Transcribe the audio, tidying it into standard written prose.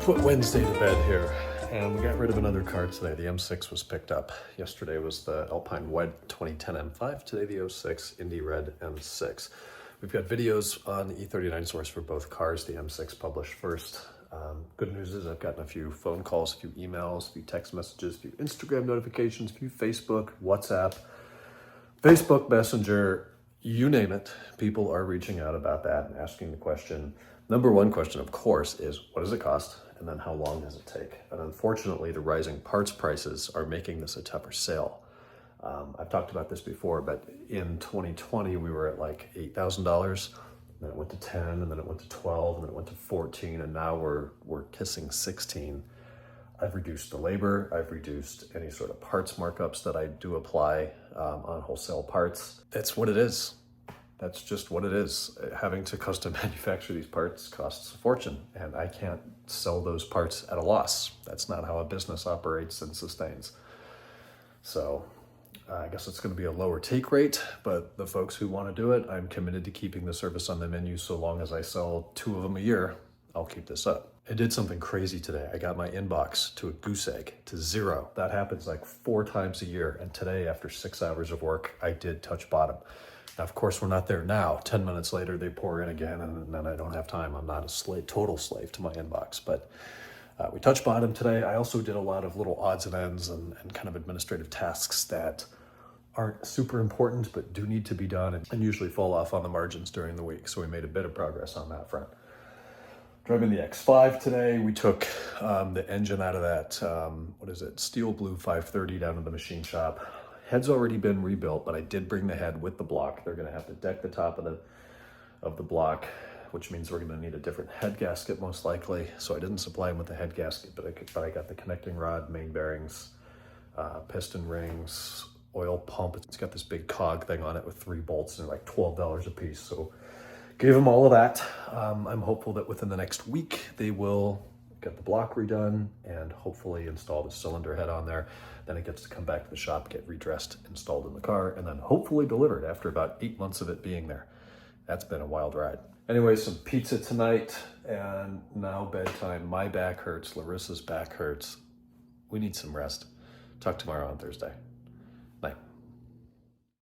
Put Wednesday to bed here, and we got rid of another car today. The M6 was picked up. Yesterday was the Alpine White 2010 M5. Today the 06 Indy Red M6. We've got videos on the E39 source for both cars. The M6 published first. Good news is I've gotten a few phone calls, a few emails, a few text messages, a few Instagram notifications, a few Facebook, WhatsApp, Facebook Messenger, you name it. People are reaching out about that and asking the question. Number one question, of course, is what does it cost? And then how long does it take? And unfortunately, the rising parts prices are making this a tougher sale. I've talked about this before, but in 2020, we were at like $8,000. Then it went to 10, and then it went to 12, and then it went to 14, and now we're kissing 16. I've reduced the labor. I've reduced any sort of parts markups that I do apply on wholesale parts. That's what it is. That's just what it is. Having to custom manufacture these parts costs a fortune, and I can't sell those parts at a loss. That's not how a business operates and sustains. So I guess it's going to be a lower take rate, but the folks who want to do it, I'm committed to keeping the service on the menu so long as I sell 2 of them a year. I'll keep this up. I did something crazy today. I got my inbox to a goose egg, to 0. That happens like 4 times a year. And today, after 6 hours of work, I did touch bottom. Now, of course, we're not there now. 10 minutes later, they pour in again, and then I don't have time. I'm not a slave, total slave to my inbox. But we touched bottom today. I also did a lot of little odds and ends and kind of administrative tasks that aren't super important, but do need to be done and usually fall off on the margins during the week. So we made a bit of progress on that front. Driving the X5 today, we took the engine out of that, steel blue 530 down to the machine shop. Head's already been rebuilt, but I did bring the head with the block. They're gonna have to deck the top of the block, which means we're gonna need a different head gasket most likely. So I didn't supply them with the head gasket, but I got the connecting rod, main bearings, piston rings, oil pump. It's got this big cog thing on it with 3 bolts, and they're like $12 a piece. So gave them all of that. I'm hopeful that within the next week, they will get the block redone and hopefully install the cylinder head on there. Then it gets to come back to the shop, get redressed, installed in the car, and then hopefully delivered after about 8 months of it being there. That's been a wild ride. Anyway, some pizza tonight, and now bedtime. My back hurts, Larissa's back hurts. We need some rest. Talk tomorrow on Thursday.